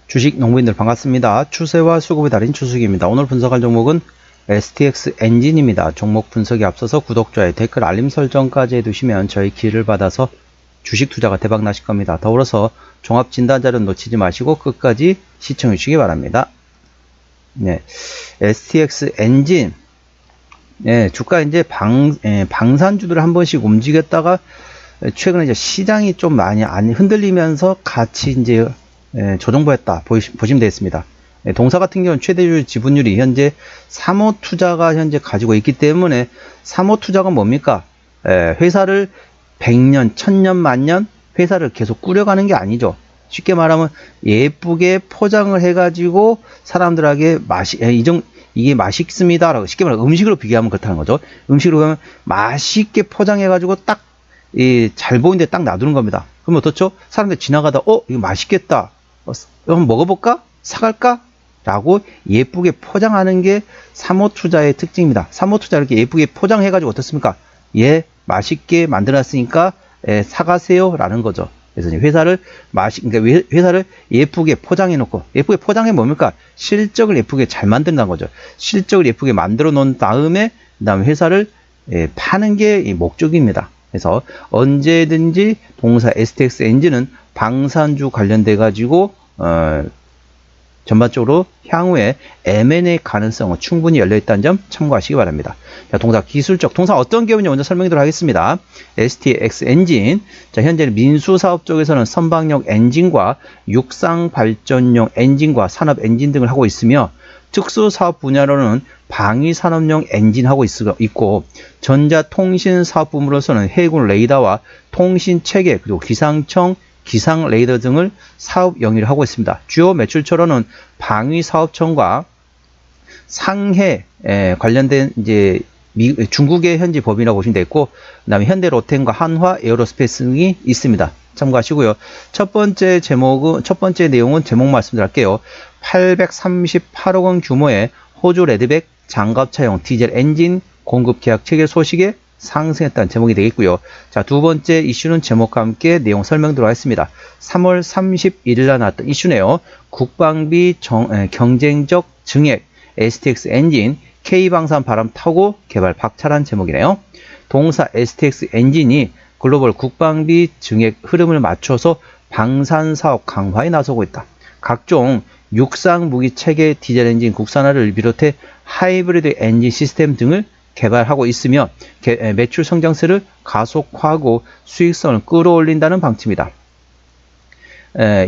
주식 농부인들 반갑습니다. 추세와 수급의 달인 추수기입니다. 오늘 분석할 종목은 STX 엔진입니다. 종목 분석에 앞서서 구독자의 댓글 알림 설정까지 해두시면 저희 기회를 받아서 주식 투자가 대박 나실 겁니다. 더불어서 종합 진단 자료 놓치지 마시고 끝까지 시청해 주시기 바랍니다. 네, STX 엔진 주가 이제 방산주들을 한 번씩 움직였다가 최근에 이제 시장이 좀 많이 흔들리면서 같이 이제 조정보였다 보시면 되겠습니다. 동사 같은 경우는 최대주 지분율이 현재 3호 투자가 현재 가지고 있기 때문에 3호 투자가 뭡니까? 회사를 100년, 1000년, 만년 회사를 계속 꾸려가는 게 아니죠. 쉽게 말하면 예쁘게 포장을 해가지고 사람들에게 이게 맛있습니다 라고 쉽게 말하면 음식으로 비교하면 그렇다는 거죠. 음식으로 보면 맛있게 포장해가지고 딱 잘 보이는데 딱 놔두는 겁니다. 그럼 어떻죠? 사람들이 지나가다 이거 맛있겠다, 한번 먹어볼까? 사갈까? 라고 예쁘게 포장하는 게 3호 투자의 특징입니다. 3호 투자 이렇게 예쁘게 포장해가지고 어떻습니까? 맛있게 만들었으니까 사가세요 라는 거죠. 그래서 회사를 그러니까 회사를 예쁘게 포장해 놓고, 예쁘게 포장해 뭡니까? 실적을 예쁘게 잘 만든다는 거죠. 실적을 예쁘게 만들어 놓은 다음에 그다음에 회사를 파는 게 목적입니다. 그래서 언제든지 동사 STX 엔진은 방산주 관련돼 가지고 전반적으로 향후에 M&A 가능성은 충분히 열려있다는 점 참고하시기 바랍니다. 자, 동사 기술적, 동사 어떤 기업인지 먼저 설명드리도록 하겠습니다. STX 엔진. 자, 현재 민수사업 쪽에서는 선박용 엔진과 육상발전용 엔진과 산업 엔진 등을 하고 있으며, 특수사업 분야로는 방위산업용 엔진 하고 있고, 전자통신사업 부문으로서는 해군 레이더와 통신체계, 그리고 기상청 기상 레이더 등을 사업 영위를 하고 있습니다. 주요 매출처로는 방위사업청과 상해 관련된 이제 중국의 현지 법인이라고 보시면 되겠고, 그다음에 현대로템과 한화 에어로스페이스 등이 있습니다. 참고하시고요. 첫 번째 내용은 제목 말씀드릴게요. 838억 원 규모의 호주 레드백 장갑차용 디젤 엔진 공급 계약 체결 소식에 상승했다는 제목이 되겠고요. 자, 두 번째 이슈는 제목과 함께 내용 설명드리도록 하겠습니다. 3월 31일 날 나왔던 이슈네요. 국방비 경쟁적 증액 STX 엔진 K방산 바람 타고 개발 박차란 제목이네요. 동사 STX 엔진이 글로벌 국방비 증액 흐름을 맞춰서 방산 사업 강화에 나서고 있다. 각종 육상 무기 체계 디젤 엔진 국산화를 비롯해 하이브리드 엔진 시스템 등을 개발하고 있으며 매출 성장세를 가속화하고 수익성을 끌어올린다는 방침이다.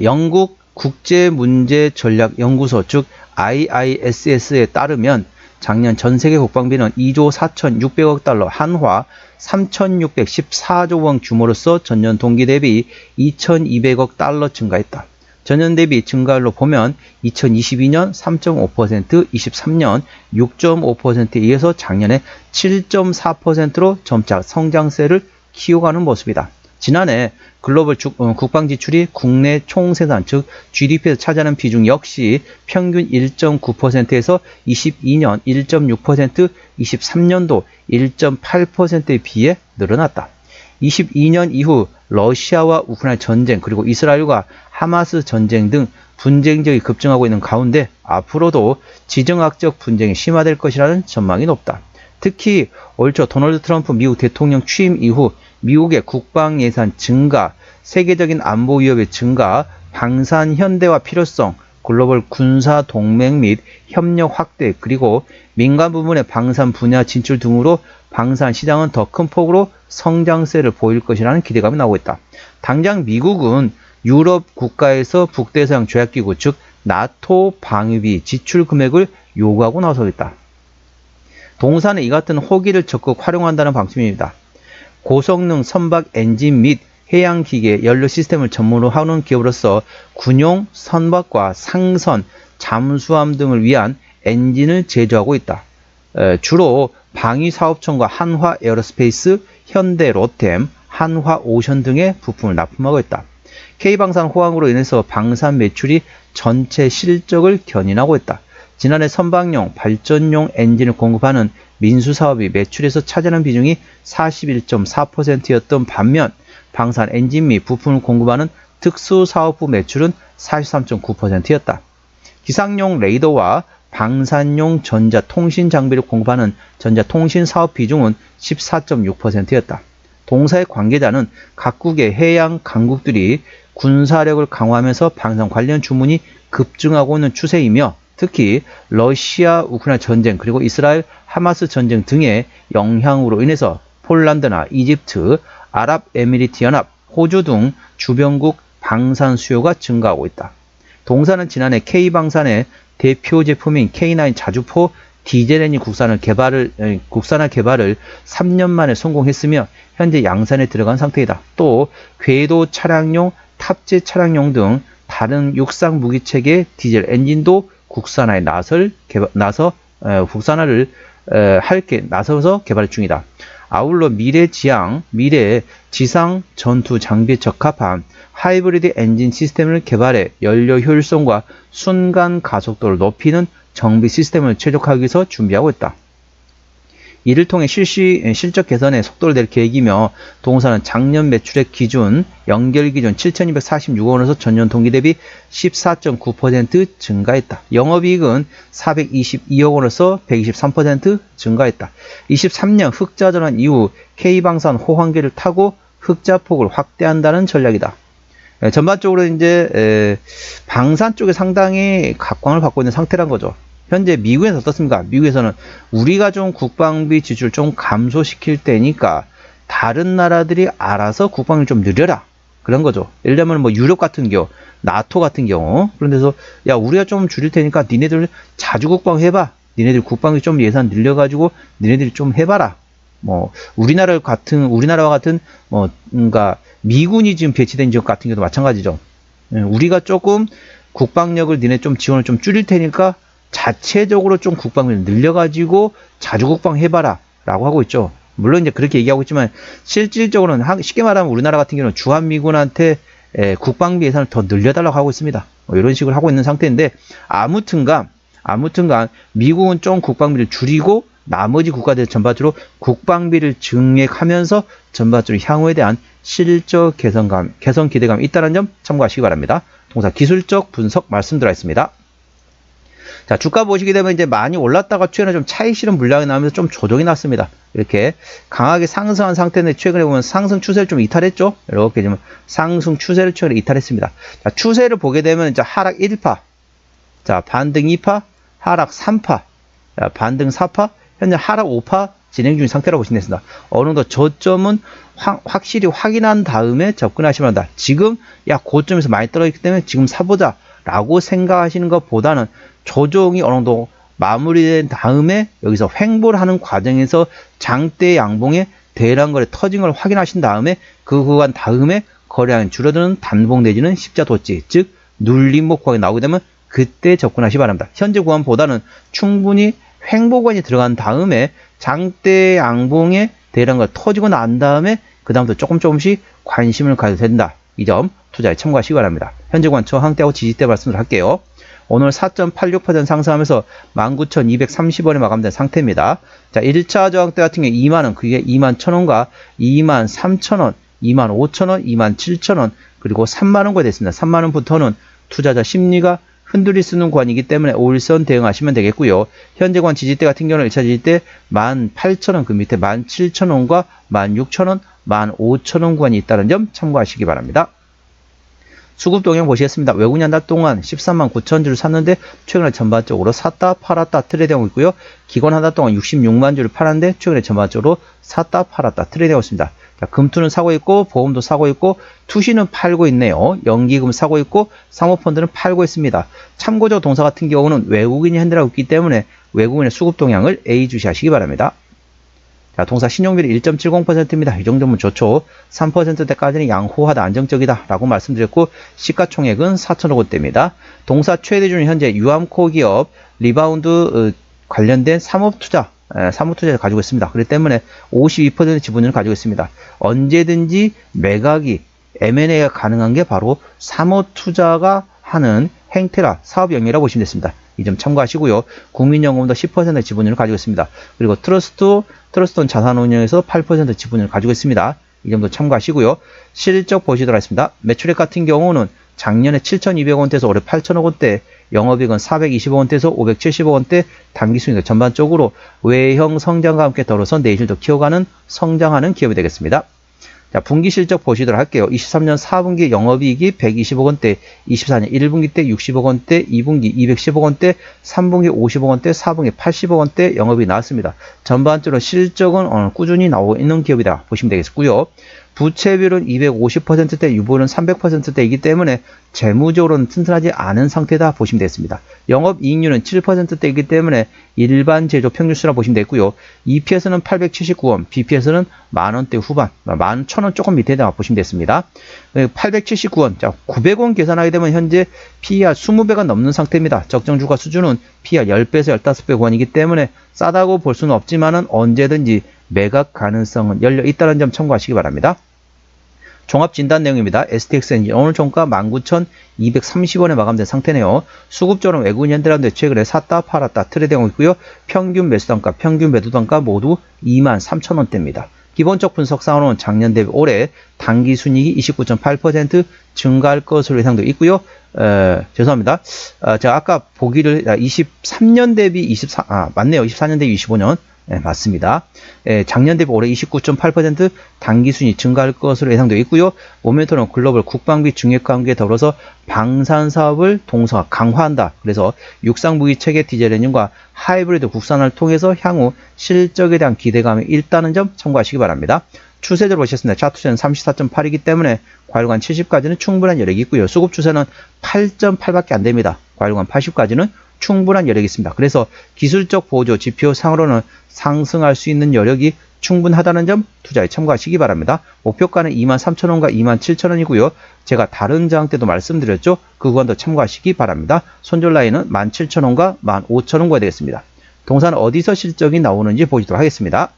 영국 국제문제전략연구소 즉 IISS에 따르면 작년 전세계 국방비는 2조 4,600억 달러, 한화 3,614조 원 규모로서 전년 동기 대비 2,200억 달러 증가했다. 전년 대비 증가율로 보면 2022년 3.5%, 23년 6.5%에 이어서 작년에 7.4%로 점차 성장세를 키워가는 모습이다. 지난해 글로벌 국방 지출이 국내 총생산 즉 GDP에서 차지하는 비중 역시 평균 1.9%에서 22년 1.6%, 23년도 1.8%에 비해 늘어났다. 22년 이후 러시아와 우크라이나 전쟁, 그리고 이스라엘과 하마스 전쟁 등 분쟁 지역이 급증하고 있는 가운데 앞으로도 지정학적 분쟁이 심화될 것이라는 전망이 높다. 특히 올 초 도널드 트럼프 미국 대통령 취임 이후 미국의 국방 예산 증가, 세계적인 안보 위협의 증가, 방산 현대화 필요성, 글로벌 군사 동맹 및 협력 확대, 그리고 민간 부문의 방산 분야 진출 등으로 방산 시장은 더 큰 폭으로 성장세를 보일 것이라는 기대감이 나오고 있다. 당장 미국은 유럽 국가에서 북대서양 조약기구 즉 나토 방위비 지출 금액을 요구하고 나서고 있다. 동사는 이 같은 호기를 적극 활용한다는 방침입니다. 고성능 선박 엔진 및 해양기계 연료 시스템을 전문으로 하는 기업으로서 군용 선박과 상선, 잠수함 등을 위한 엔진을 제조하고 있다. 주로 방위사업청과 한화 에어로스페이스, 현대로템, 한화 오션 등의 부품을 납품하고 있다. K방산 호황으로 인해서 방산 매출이 전체 실적을 견인하고 있다. 지난해 선박용, 발전용 엔진을 공급하는 민수사업이 매출에서 차지하는 비중이 41.4%였던 반면 방산 엔진 및 부품을 공급하는 특수사업부 매출은 43.9%였다. 기상용 레이더와 방산용 전자통신 장비를 공급하는 전자통신 사업 비중은 14.6%였다. 동사의 관계자는 각국의 해양 강국들이 군사력을 강화하면서 방산 관련 주문이 급증하고 있는 추세이며 특히 러시아 우크라이나 전쟁 그리고 이스라엘 하마스 전쟁 등의 영향으로 인해서 폴란드나 이집트, 아랍에미리트연합, 호주 등 주변국 방산 수요가 증가하고 있다. 동사는 지난해 K방산의 대표 제품인 K9 자주포 디젤 엔진 국산화 개발을 3년 만에 성공했으며 현재 양산에 들어간 상태이다. 또 궤도 차량용, 탑재 차량용 등 다른 육상 무기체계 디젤 엔진도 국산화에 나서서 개발 중이다. 아울러 미래 지상 전투 장비에 적합한 하이브리드 엔진 시스템을 개발해 연료 효율성과 순간 가속도를 높이는 정비 시스템을 최적화하기 위해서 준비하고 있다. 이를 통해 실적 개선에 속도를 낼 계획이며 동사는 작년 매출액 기준 연결 기준 7,246억 원에서 전년 동기 대비 14.9% 증가했다. 영업이익은 422억 원에서 123% 증가했다. 23년 흑자 전환 이후 K방산 호황기를 타고 흑자폭을 확대한다는 전략이다. 전반적으로 이제 방산 쪽에 상당히 각광을 받고 있는 상태란 거죠. 현재 미국에서 어떻습니까? 미국에서는 우리가 좀 국방비 지출을 좀 감소시킬 때니까 다른 나라들이 알아서 국방비를 좀 늘려라. 그런 거죠. 예를 들면 뭐 유럽 같은 경우, 나토 같은 경우 그런 데서 야 우리가 좀 줄일 테니까 니네들 자주 국방 해봐. 니네들 국방비 좀 예산 늘려가지고 니네들이 좀 해봐라. 뭐 우리나라와 같은 그러니까 미군이 지금 배치된 지역 같은 경우도 마찬가지죠. 우리가 조금 국방력을 니네 좀 지원을 좀 줄일 테니까 자체적으로 좀 국방비를 늘려가지고 자주 국방 해봐라 라고 하고 있죠. 물론 이제 그렇게 얘기하고 있지만 실질적으로는 쉽게 말하면 우리나라 같은 경우는 주한미군한테 국방비 예산을 더 늘려달라고 하고 있습니다. 이런 식으로 하고 있는 상태인데 아무튼간 미국은 좀 국방비를 줄이고 나머지 국가들 전반적으로 국방비를 증액하면서 전반적으로 향후에 대한 실적 개선 기대감이 있다는 점 참고하시기 바랍니다. 동사 기술적 분석 말씀드려 있습니다. 자, 주가 보시게 되면 이제 많이 올랐다가 최근에 좀 차익 실현 물량이 나오면서 좀 조정이 났습니다. 이렇게 강하게 상승한 상태인데 최근에 보면 상승 추세를 좀 이탈했죠. 이렇게 좀 상승 추세를 최근에 이탈했습니다. 자, 추세를 보게 되면 이제 하락 1파, 자, 반등 2파, 하락 3파, 자, 반등 4파, 현재 하락 5파 진행 중인 상태라고 보시면 됩니다. 어느 정도 저점은 확실히 확인한 다음에 접근하시면 한다. 지금 고점에서 많이 떨어졌기 때문에 지금 사보자 라고 생각하시는 것보다는 조정이 어느 정도 마무리된 다음에 여기서 횡보를 하는 과정에서 장대 양봉의 대량 거래 터진 걸 확인하신 다음에 그 구간 다음에 거래량이 줄어드는 단봉 내지는 십자 도치, 즉 눌림목 구간이 나오게 되면 그때 접근하시기 바랍니다. 현재 구간보다는 충분히 횡보 구간이 들어간 다음에 장대 양봉의 대량 거래 터지고 난 다음에 그 다음부터 조금씩 관심을 가져도 된다. 이 점 투자에 참고하시기 바랍니다. 현재 구간 저항대하고 지지대 말씀을 할게요. 오늘 4.86% 상승하면서 19,230원에 마감된 상태입니다. 자, 1차 저항대 같은 경우 2만원, 그게 21,000원과 23,000원, 25,000원, 27,000원, 그리고 3만원까지 됐습니다. 3만원부터는 투자자 심리가 흔들릴 수 있는 구간이기 때문에 5일선 대응하시면 되겠고요. 현재 구간 지지대 같은 경우는 1차 지지대 18,000원, 그 밑에 17,000원과 16,000원, 15,000원 구간이 있다는 점 참고하시기 바랍니다. 수급 동향 보시겠습니다. 외국인 한 달 동안 13만 9천 주를 샀는데 최근에 전반적으로 샀다 팔았다 트레이드하고 있고요. 기관 한 달 동안 66만 주를 팔았는데 최근에 전반적으로 샀다 팔았다 트레이드하고 있습니다. 자, 금투는 사고 있고 보험도 사고 있고 투시는 팔고 있네요. 연기금 사고 있고 사모펀드는 팔고 있습니다. 참고적 동사 같은 경우는 외국인이 핸들하고 있기 때문에 외국인의 수급 동향을 예의주시하시기 바랍니다. 자, 동사 신용률이 1.70%입니다. 이 정도면 좋죠. 3%대까지는 양호하다, 안정적이다 라고 말씀드렸고 시가총액은 4천억 원대입니다. 동사 최대주는 현재 유암코 기업 리바운드 관련된 사모투자를 가지고 있습니다. 그렇기 때문에 52% 지분을 가지고 있습니다. 언제든지 매각이 M&A가 가능한 게 바로 사모투자가 하는 행태라 사업 영역이라고 보시면 됐습니다. 이 점 참고하시고요. 국민연금도 10% 지분을 가지고 있습니다. 그리고 트러스트원 자산운용에서 8% 지분을 가지고 있습니다. 이 점도 참고하시고요. 실적 보시도록 하겠습니다. 매출액 같은 경우는 작년에 7,200원대에서 올해 8,000억원대, 영업이익은 420억원대에서 570억원대, 당기순이익 전반적으로 외형 성장과 함께 더불어서 내실도 키워가는 성장하는 기업이 되겠습니다. 자, 분기 실적 보시도록 할게요. 23년 4분기 영업이익이 120억원대, 24년 1분기 때 60억원대, 2분기 210억원대, 3분기 50억원대, 4분기 80억원대 영업이 나왔습니다. 전반적으로 실적은 꾸준히 나오고 있는 기업이다 보시면 되겠고요. 부채비율은 250%대, 유보율은 300%대이기 때문에 재무적으로는 튼튼하지 않은 상태다 보시면 되겠습니다. 영업이익률은 7%대이기 때문에 일반 제조 평균수라 보시면 되겠고요. EPS는 879원, BPS는 만원대 후반, 11,000원 조금 밑에 보시면 되겠습니다. 879원, 자 900원 계산하게 되면 현재 PER 20배가 넘는 상태입니다. 적정주가 수준은 PER 10배에서 15배 구간이기 때문에 싸다고 볼 수는 없지만은 언제든지 매각 가능성은 열려 있다는 점 참고하시기 바랍니다. 종합 진단 내용입니다. STX 엔진 오늘 종가 19,230원에 마감된 상태네요. 수급적으로는 외국인 현대라운드 최근에 샀다 팔았다 트레이딩하고 있고요. 평균 매수 단가, 평균 매도 단가 모두 23,000원대입니다. 기본적 분석상으로는 작년 대비 올해 당기 순이익이 29.8% 증가할 것으로 예상되어 있고요. 죄송합니다. 제가 아까 보기를 23년 대비 맞네요. 24년 대비 25년. 네, 맞습니다. 작년 대비 올해 29.8% 당기순이 증가할 것으로 예상되어 있고요. 모멘토는 글로벌 국방비 중립과 함께 더불어서 방산사업을 동서가 강화한다. 그래서 육상무기 체계 디젤 엔진과 하이브리드 국산화를 통해서 향후 실적에 대한 기대감이 있다는 점 참고하시기 바랍니다. 추세대로 보셨습니다. 차트추세는 34.8이기 때문에 과일관 70까지는 충분한 여력이 있고요. 수급 추세는 8.8밖에 안 됩니다. 과일관 80까지는 충분한 여력이 있습니다. 그래서 기술적 보조 지표 상으로는 상승할 수 있는 여력이 충분하다는 점 투자에 참고하시기 바랍니다. 목표가는 23,000원과 27,000원이고요. 제가 다른 저항 때도 말씀드렸죠. 그 구간도 참고하시기 바랍니다. 손절 라인은 17,000원과 15,000원가 되겠습니다. 동사는 어디서 실적이 나오는지 보시도록 하겠습니다.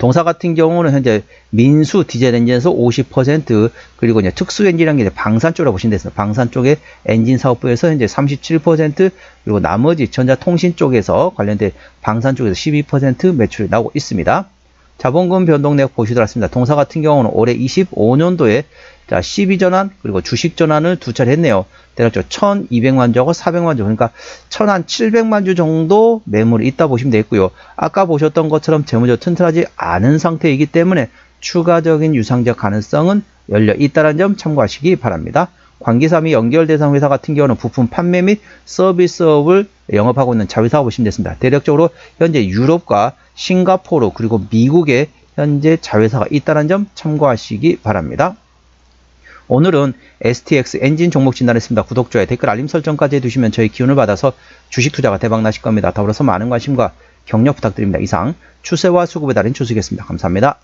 동사 같은 경우는 현재 민수 디젤 엔진에서 50% 그리고 이제 특수 엔진이라는 게 방산 쪽이라고 보시면 되겠습니다. 방산 쪽의 엔진 사업부에서 현재 37% 그리고 나머지 전자통신 쪽에서 관련된 방산 쪽에서 12% 매출이 나오고 있습니다. 자본금 변동 내역 보시도록 하겠습니다. 동사 같은 경우는 올해 25년도에 12전환 그리고 주식 전환을 두 차례 했네요. 대략적으로 1200만 주하고 400만 주 그러니까 1700만 주 정도 매물이 있다 보시면 되겠고요. 아까 보셨던 것처럼 재무적으로 튼튼하지 않은 상태이기 때문에 추가적인 유상적 가능성은 열려 있다는 점 참고하시기 바랍니다. 관계사 및 연결 대상 회사 같은 경우는 부품 판매 및 서비스업을 영업하고 있는 자회사가 보시면 되겠습니다. 대략적으로 현재 유럽과 싱가포르 그리고 미국에 현재 자회사가 있다는 점 참고하시기 바랍니다. 오늘은 STX 엔진 종목 진단했습니다. 구독, 좋아요, 댓글, 알림 설정까지 해두시면 저희 기운을 받아서 주식 투자가 대박 나실 겁니다. 더불어서 많은 관심과 격려 부탁드립니다. 이상 추세와 수급에 달인 추수겠습니다. 감사합니다.